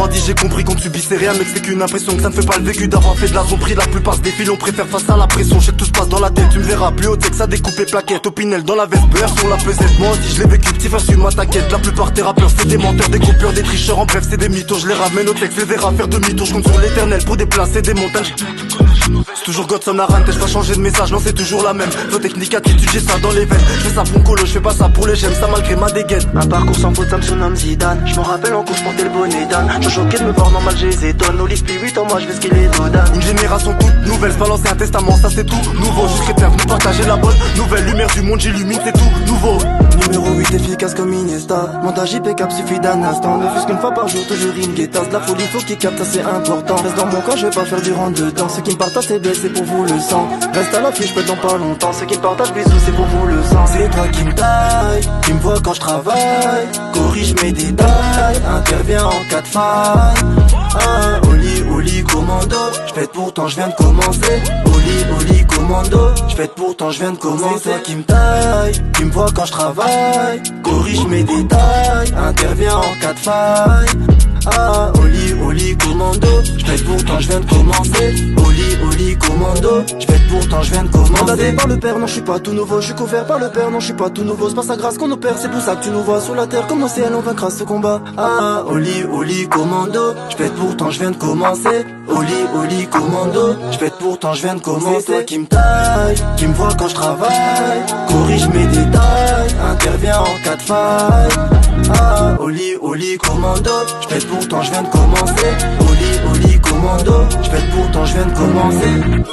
dit j'ai compris qu'on ne subissait rien, mais que c'est qu'une impression, que ça ne fait pas le vécu d'avoir fait de la zombie. La plupart se défilent, on préfère face à la pression. Je sais que tout se passe dans la tête, tu me verras plus haut, c'est que ça découpe les plaquettes. Opinel dans la veste, beurre sur la pesette. Moi aussi je l'ai vécu, petit frère, suis ma taquette. La plupart des rappeurs c'est des menteurs, des coupeurs, des tricheurs. En bref c'est des mythos, je les ramène au texte, les verras faire demi-tour. Je compte sur l'éternel pour déplacer des montagnes. C'est toujours Godson la rente, t'ai pas changé de message, non c'est toujours la même. Nos techniques attitude, j'ai ça dans les veines. Je fais ça pour colo, je fais pas ça pour les j'aime ça malgré ma dégaine. Un parcours sans faute, ça me surnomme Zidane. Je m'en rappelle en cours, je portais le bonnet d'âne. Je suis choqué de me voir normal, j'ai les étonnes. Au lit 8 ans, moi je vais ce qu'il est d'Odan. Une génération toute nouvelle, c'est pas lancer un testament, ça c'est tout nouveau. Juste chrétien, nous partager la bonne nouvelle lumière du monde, j'illumine, c'est tout nouveau. Numéro 8 efficace comme Iniesta. Montage impeccable suffit d'un instant. Ne fût-ce qu'une fois par jour, toujours une guettasse. De la folie, faut qu'il capte, ça c'est important. Reste dans mon corps, je vais pas faire du rentre dedans. Ceux qui me partagent c'est belle, c'est pour vous le sang. Reste à l'affût, je peux dans pas longtemps. Ceux qui me partagent bisous, c'est pour vous le sang. C'est toi qui me taille, qui me vois quand je travaille. Corrige mes détails, intervient en cas de faille. Ah, au lit, commando. J'pète pourtant, je viens de commencer. Au lit, commando. J'pète pourtant, je viens de commencer. C'est toi qui me taille, qui me vois quand je travaille. Corrige mes détails, intervient en cas de faille. Ah, au lit, commando. J'pète pourtant, je viens de commencer. Au lit, commando. J'pète pourtant, je viens de commencer. Mandaté par le père, non, je suis pas tout nouveau. Je suis couvert par le père, non, je suis pas tout nouveau. C'est pas sa grâce qu'on opère, c'est pour ça que tu nous vois sous la terre. Comme l'océan, on vaincra ce combat. Ah, au lit, commando. J'pète pourtant, je viens de commencer. Au lit, commando. J'pète pourtant, je viens de commencer. C'est toi qui me taille, qui me vois quand je travaille. Corrige mes détails, intervient en cas de faille. Ah, au lit, commando. J'pète pourtant, je viens de commencer. Au lit, commando. J'pète pourtant, je viens de commencer.